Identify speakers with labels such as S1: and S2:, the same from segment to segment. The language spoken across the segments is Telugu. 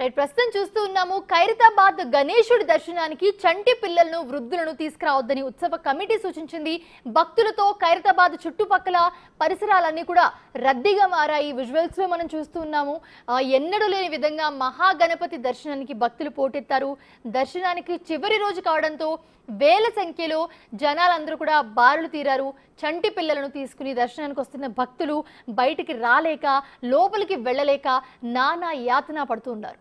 S1: రైట్, ప్రస్తుతం చూస్తూ ఉన్నాము ఖైరతాబాద్ గణేశుడి దర్శనానికి చంటి పిల్లలను వృద్ధులను తీసుకురావద్దని ఉత్సవ కమిటీ సూచించింది. భక్తులతో ఖైరతాబాద్ చుట్టుపక్కల పరిసరాలన్నీ కూడా రద్దీగా మారాయి. విజువల్స్ లో మనం చూస్తూ ఉన్నాము. ఎన్నడూ లేని విధంగా మహాగణపతి దర్శనానికి భక్తులు పోటెత్తారు. దర్శనానికి చివరి రోజు కావడంతో వేల సంఖ్యలో జనాలందరూ కూడా బారులు తీరారు. చంటి పిల్లలను తీసుకుని దర్శనానికి వస్తున్న భక్తులు బయటికి రాలేక లోపలికి వెళ్ళలేక నానా యాతన పడుతున్నారు.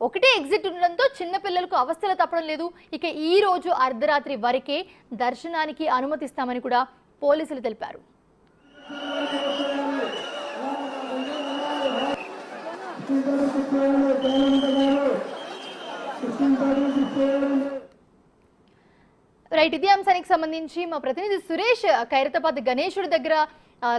S1: ఒకటే ఎగ్జిట్ ఉండడంతో చిన్నపిల్లలకు అవస్థలు తప్పడం లేదు. ఇక ఈ రోజు అర్ధరాత్రి వరకే దర్శనానికి అనుమతిస్తామని కూడా పోలీసులు తెలిపారు. రైట్, ఇదే అంశానికి సంబంధించి మా ప్రతినిధి సురేష్ ఖైరతాబాద్ గణేశుడి దగ్గర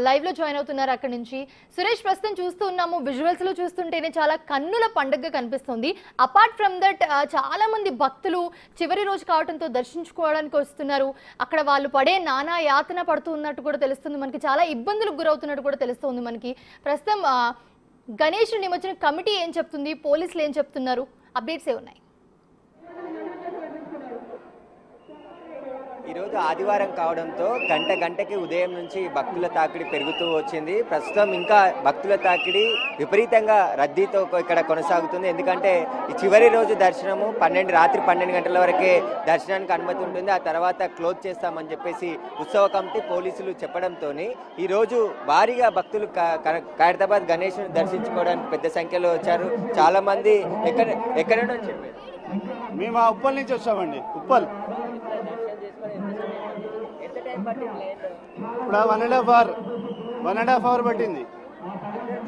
S1: లైవ్ లో జాయిన్ అవుతున్నారు. అక్కడ నుంచి సురేష్, ప్రస్తుతం చూస్తూ ఉన్నాము, విజువల్స్ లో చూస్తుంటేనే చాలా కన్నుల పండుగగా కనిపిస్తుంది. అపార్ట్ ఫ్రమ్ దట్ చాలా మంది భక్తులు చివరి రోజు కావడంతో దర్శించుకోవడానికి వస్తున్నారు. అక్కడ వాళ్ళు పడే నానా యాతన పడుతూ ఉన్నట్టు కూడా తెలుస్తుంది మనకి, చాలా ఇబ్బందులకు గురవుతున్నట్టు కూడా తెలుస్తుంది మనకి. ప్రస్తుతం గణేశుడి నిమజ్జన కమిటీ ఏం చెప్తుంది, పోలీసులు ఏం చెప్తున్నారు, అప్డేట్స్ ఏ ఉన్నాయి?
S2: ఈరోజు ఆదివారం కావడంతో గంటకి ఉదయం నుంచి భక్తుల తాకిడి పెరుగుతూ వచ్చింది. ప్రస్తుతం ఇంకా భక్తుల తాకిడి విపరీతంగా రద్దీతో ఇక్కడ కొనసాగుతుంది. ఎందుకంటే ఈ చివరి రోజు దర్శనము రాత్రి 12 గంటల వరకే దర్శనానికి అనుమతి ఉంటుంది. ఆ తర్వాత క్లోజ్ చేస్తామని చెప్పేసి ఉత్సవ కమిటీ పోలీసులు చెప్పడంతో ఈరోజు భారీగా భక్తులు ఖైరతాబాద్ గణేశుని దర్శించుకోవడానికి పెద్ద సంఖ్యలో వచ్చారు. చాలా మంది ఎక్కడ నుంచి చెప్పారు?
S3: మేము ఉప్పల్ నుంచి వచ్చామండి. ఉప్పల్ ఇప్పుడు 1.5 అవర్ పట్టింది.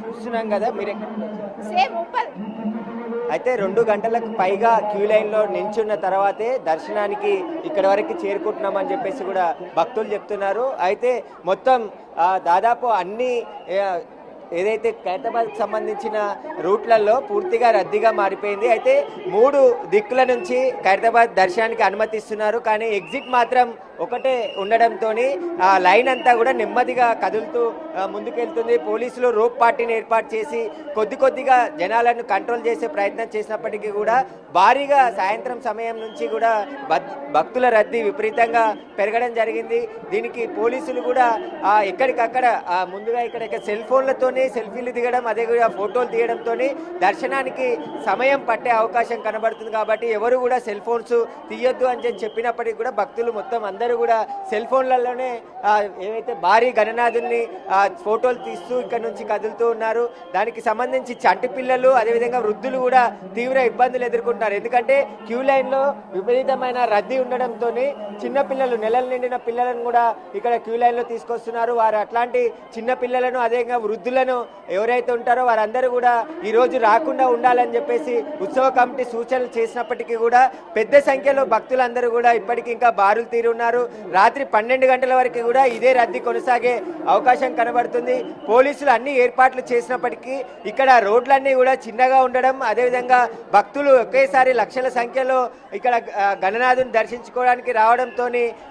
S2: చూస్తున్నాం కదా మీరు. అయితే 2 గంటలకు పైగా క్యూ లైన్ లో నిల్చున్న తర్వాతే దర్శనానికి ఇక్కడ వరకు చేరుకుంటున్నామని చెప్పేసి కూడా భక్తులు చెప్తున్నారు. అయితే మొత్తం దాదాపు అన్ని ఏదైతే ఖైరతాబాద్కి సంబంధించిన రూట్లలో పూర్తిగా రద్దీగా మారిపోయింది. అయితే 3 దిక్కుల నుంచి ఖైరతాబాద్ దర్శనానికి అనుమతిస్తున్నారు. కానీ ఎగ్జిట్ మాత్రం ఒకటే ఉండడంతో ఆ లైన్ అంతా కూడా నెమ్మదిగా కదులుతూ ముందుకెళ్తుంది. పోలీసులు రోప్ పార్టీని ఏర్పాటు చేసి కొద్దిగా జనాలను కంట్రోల్ చేసే ప్రయత్నం చేసినప్పటికీ కూడా భారీగా సాయంత్రం సమయం నుంచి కూడా భక్తుల రద్దీ విపరీతంగా పెరగడం జరిగింది. దీనికి పోలీసులు కూడా ఎక్కడికక్కడ ముందుగా ఇక్కడ సెల్ ఫోన్లతోనే సెల్ఫీలు దిగడం, అదే కూడా ఫోటోలు తీయడంతో దర్శనానికి సమయం పట్టే అవకాశం కనబడుతుంది. కాబట్టి ఎవరు కూడా సెల్ ఫోన్స్ తీయొద్దు అని చెప్పినప్పటికీ కూడా భక్తులు మొత్తం అందరూ కూడా సెల్ ఫోన్లలోనే ఏవైతే భారీ గణనాథుల్ని ఫోటోలు తీస్తూ ఇక్కడ నుంచి కదులుతూ ఉన్నారు. దానికి సంబంధించి చంటి పిల్లలు అదేవిధంగా వృద్ధులు కూడా తీవ్ర ఇబ్బందులు ఎదుర్కొంటున్నారు. ఎందుకంటే క్యూ లైన్లో విపరీతమైన రద్దీ ఉండడంతో చిన్న పిల్లలు, నెలలు నిండిన పిల్లలను కూడా ఇక్కడ క్యూ లైన్లో తీసుకొస్తున్నారు. వారు అట్లాంటి చిన్న పిల్లలను అదేవిధంగా వృద్ధులను ఎవరైతే ఉంటారో వారందరూ కూడా ఈరోజు రాకుండా ఉండాలని చెప్పేసి ఉత్సవ కమిటీ సూచనలు చేసినప్పటికీ కూడా పెద్ద సంఖ్యలో భక్తులందరూ కూడా ఇప్పటికీ ఇంకా బారులు తీరి ఉన్నారు. రాత్రి 12 గంటల వరకు కూడా ఇదే రద్దీ కొనసాగే అవకాశం కనబడుతుంది. పోలీసులు అన్ని ఏర్పాట్లు చేసినప్పటికీ ఇక్కడ రోడ్లన్నీ కూడా చిన్నగా ఉండడం, అదేవిధంగా భక్తులు ఒకేసారి లక్షల సంఖ్యలో ఇక్కడ గణనాథుని దర్శించుకోవడానికి రావడంతో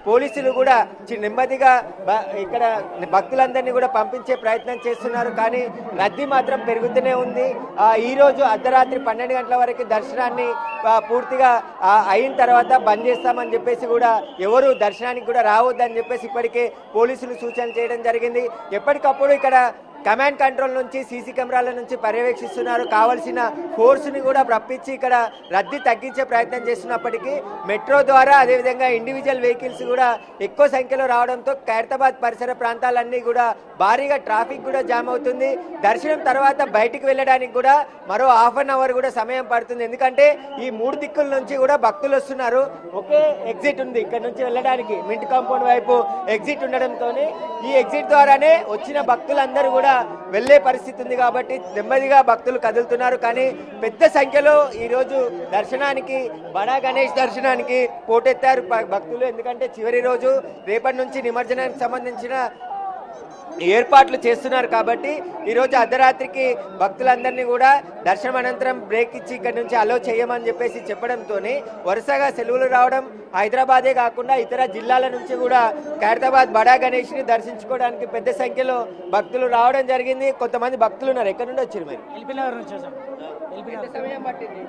S2: పోలీసులు కూడా నెమ్మదిగా ఇక్కడ భక్తులందరినీ కూడా పంపించే ప్రయత్నం చేస్తున్నారు. కానీ రద్దీ మాత్రం పెరుగుతూనే ఉంది. ఈ రోజు అర్ధరాత్రి 12 గంటల వరకు దర్శనాన్ని పూర్తిగా అయిన తర్వాత బంద్ చేస్తామని చెప్పేసి కూడా ఎవరు దర్శనానికి కూడా రావద్దని చెప్పేసి ఇప్పటికే పోలీసులు సూచనలు చేయడం జరిగింది. ఎప్పటికప్పుడు ఇక్కడ కమాండ్ కంట్రోల్ నుంచి సీసీ కెమెరాల నుంచి పర్యవేక్షిస్తున్నారు. కావాల్సిన ఫోర్స్ని కూడా రప్పించి ఇక్కడ రద్దీ తగ్గించే ప్రయత్నం చేస్తున్నప్పటికీ మెట్రో ద్వారా అదేవిధంగా ఇండివిజువల్ వెహికల్స్ కూడా ఎక్కువ సంఖ్యలో రావడంతో ఖైరతాబాద్ పరిసర ప్రాంతాలన్నీ కూడా భారీగా ట్రాఫిక్ కూడా జామ్ అవుతుంది. దర్శనం తర్వాత బయటికి వెళ్ళడానికి కూడా మరో ½ అవర్ కూడా సమయం పడుతుంది. ఎందుకంటే ఈ 3 దిక్కుల నుంచి కూడా భక్తులు వస్తున్నారు. ఒకే ఎగ్జిట్ ఉంది ఇక్కడ నుంచి వెళ్ళడానికి, మింట్ కాంపౌండ్ వైపు ఎగ్జిట్ ఉండడంతో ఈ ఎగ్జిట్ ద్వారానే వచ్చిన భక్తులందరూ కూడా వెళ్లే పరిస్థితి ఉంది. కాబట్టి నెమ్మదిగా భక్తులు కదులుతున్నారు. కానీ పెద్ద సంఖ్యలో ఈరోజు దర్శనానికి, బడా గణేష్ దర్శనానికి పోటెత్తారు భక్తులు. ఎందుకంటే చివరి రోజు రేపటి నుంచి నిమజ్జనానికి సంబంధించిన ఏర్పాట్లు చేస్తున్నారు. కాబట్టి ఈరోజు అర్ధరాత్రికి భక్తులందరినీ కూడా దర్శనం అనంతరం బ్రేక్ ఇచ్చి ఇక్కడ నుంచి అలో చేయమని చెప్పేసి చెప్పడంతో వరుసగా సెలవులు రావడం, హైదరాబాదే కాకుండా ఇతర జిల్లాల నుంచి కూడా ఖైరతాబాద్ బడా గణేష్ని దర్శించుకోవడానికి పెద్ద సంఖ్యలో భక్తులు రావడం జరిగింది. కొంతమంది భక్తులు ఉన్నారు. ఎక్కడి నుండి వచ్చారు మరి?
S4: ఎల్బీ నగర్ నుంచి వచ్చాం.
S2: ఎంత సమయం పట్టింది?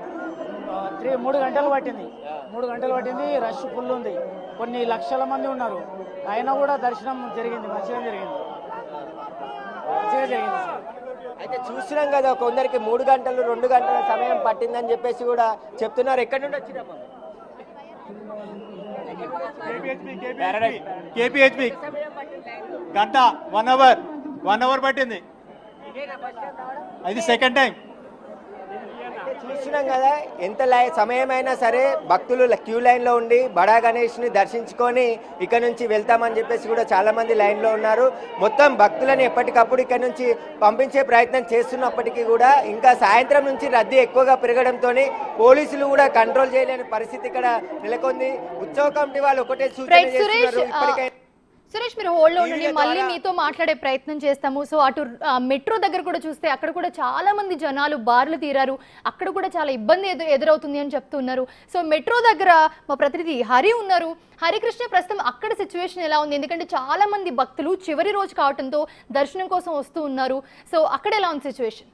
S4: 3 గంటలు పట్టింది. 3 గంటలు పట్టింది. రష్ ఫుల్ ఉంది. కొన్ని లక్షల మంది ఉన్నారు. అయినా కూడా దర్శనం జరిగింది, మంచిగా జరిగింది.
S2: అయితే చూస్తున్నాం కదా, కొందరికి 3 గంటలు 2 గంటల సమయం పట్టిందని చెప్పేసి కూడా చెప్తున్నారు. ఎక్కడి నుండి వచ్చినామా?
S5: కేపీహెచ్పి గంట 1 అవర్ పట్టింది. అది సెకండ్ టైం.
S2: చూస్తున్నాం కదా, ఎంత సమయమైనా సరే భక్తులు క్యూ లైన్లో ఉండి బడా గణేష్ని దర్శించుకొని ఇక్కడ నుంచి వెళ్తామని చెప్పేసి కూడా చాలా మంది లైన్లో ఉన్నారు. మొత్తం భక్తులను ఎప్పటికప్పుడు ఇక్కడ నుంచి పంపించే ప్రయత్నం చేస్తున్నప్పటికీ కూడా ఇంకా సాయంత్రం నుంచి రద్దీ ఎక్కువగా పెరగడంతో పోలీసులు కూడా కంట్రోల్ చేయలేని పరిస్థితి ఇక్కడ నెలకొంది. ఉత్సవ కమిటీ వాళ్ళు ఒకటే సూచన చేస్తున్నారు, ఇప్పటికైనా
S1: సురేష్ మీరు హోల్డ్ లో ఉండండి, మళ్ళీ మీతో మాట్లాడే ప్రయత్నం చేస్తాము. సో అటు మెట్రో దగ్గర కూడా చూస్తే అక్కడ కూడా చాలా మంది జనాలు బార్లు తీరారు, అక్కడ కూడా చాలా ఇబ్బంది ఎదురవుతుంది అని చెప్తున్నారు. సో మెట్రో దగ్గర మా ప్రతినిధి హరి ఉన్నారు. హరికృష్ణ, ప్రస్తుతం అక్కడ సిచ్యువేషన్ ఎలా ఉంది? ఎందుకంటే చాలా మంది భక్తులు చివరి రోజు కావడంతో దర్శనం కోసం వస్తూ ఉన్నారు. సో అక్కడ ఎలా ఉంది సిచ్యువేషన్?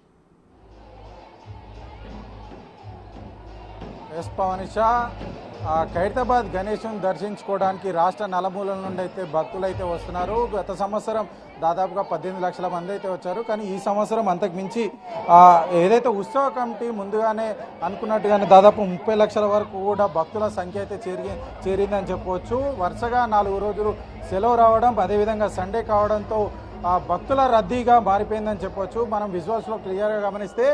S6: ఖైరతాబాద్ గణేశం దర్శించుకోవడానికి రాష్ట్ర నలుమూలల నుండి అయితే భక్తులు అయితే వస్తున్నారు. గత సంవత్సరం దాదాపుగా 18 లక్షల మంది అయితే వచ్చారు. కానీ ఈ సంవత్సరం అంతకు మించి ఏదైతే ఉత్సవ కమిటీ ముందుగానే అనుకున్నట్టుగానే దాదాపు 30 లక్షల వరకు కూడా భక్తుల సంఖ్య అయితే చేరిందని చెప్పవచ్చు. వరుసగా 4 రోజులు సెలవు రావడం, అదేవిధంగా సండే కావడంతో భక్తుల రద్దీగా మారిపోయిందని చెప్పవచ్చు. మనం విజువల్స్లో క్లియర్గా గమనిస్తే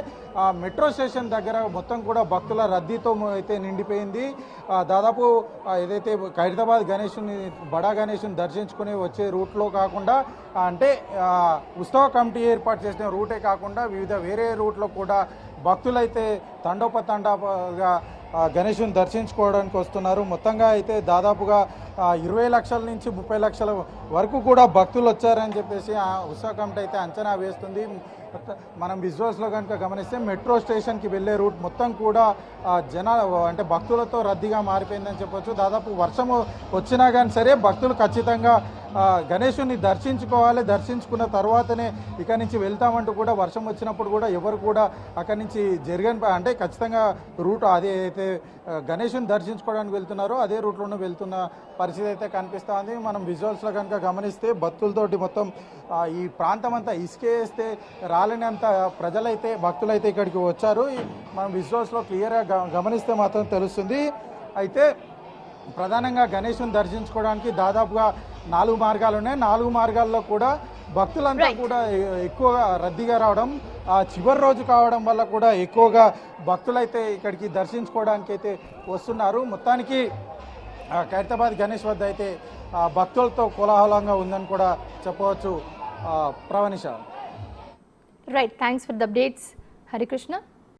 S6: మెట్రో స్టేషన్ దగ్గర మొత్తం కూడా భక్తుల రద్దీతో అయితే నిండిపోయింది. దాదాపు ఏదైతే ఖైరతాబాద్ గణేషుని బడా గణేషుని దర్శించుకుని వచ్చే రూట్లో కాకుండా, అంటే ఉత్సవ కమిటీ ఏర్పాటు చేసిన రూటే కాకుండా వివిధ వేరే రూట్లో కూడా భక్తులైతే తండోపతండాగా గణేషుని దర్శించుకోవడానికి వస్తున్నారు. మొత్తంగా అయితే దాదాపుగా 20 లక్షల నుంచి 30 లక్షల వరకు కూడా భక్తులు వచ్చారని చెప్పేసి ఆ ఉత్సవ కమిటీ అయితే అంచనా వేస్తుంది. మనం విజువల్స్లో కనుక గమనిస్తే మెట్రో స్టేషన్కి వెళ్ళే రూట్ మొత్తం కూడా అంటే భక్తులతో రద్దీగా మారిపోయిందని చెప్పొచ్చు. దాదాపు వర్షం వచ్చినా కానీ సరే భక్తులు ఖచ్చితంగా గణేశుని దర్శించుకోవాలి, దర్శించుకున్న తర్వాతనే ఇక్కడి నుంచి వెళ్తామంటూ కూడా వర్షం వచ్చినప్పుడు కూడా ఎవరు కూడా అక్కడి నుంచి అంటే ఖచ్చితంగా రూట్ అదే అయితే గణేశుని దర్శించుకోవడానికి వెళ్తున్నారో అదే రూట్లోనే వెళ్తున్న పరిస్థితి అయితే కనిపిస్తూ ఉంది. మనం విజువల్స్లో కనుక గమనిస్తే భక్తులతోటి మొత్తం ఈ ప్రాంతం అంతా ఇసుకేస్తే రాలేనంత ప్రజలైతే భక్తులైతే ఇక్కడికి వచ్చారు. మనం విజువల్స్లో క్లియర్గా గమనిస్తే మాత్రం తెలుస్తుంది. అయితే ప్రధానంగా గణేశుని దర్శించుకోవడానికి దాదాపుగా 4 మార్గాలు ఉన్నాయి. 4 మార్గాల్లో కూడా భక్తులంతా కూడా ఎక్కువగా రద్దీగా రావడం, చివరి రోజు కావడం వల్ల కూడా ఎక్కువగా భక్తులైతే ఇక్కడికి దర్శించుకోవడానికి అయితే వస్తున్నారు. మొత్తానికి ఖైరతాబాద్ గణేష్ వద్ద అయితే భక్తులతో కోలాహలంగా ఉందని కూడా చెప్పవచ్చు. Pravanisha.
S1: Right, thanks for the updates Harikrishna.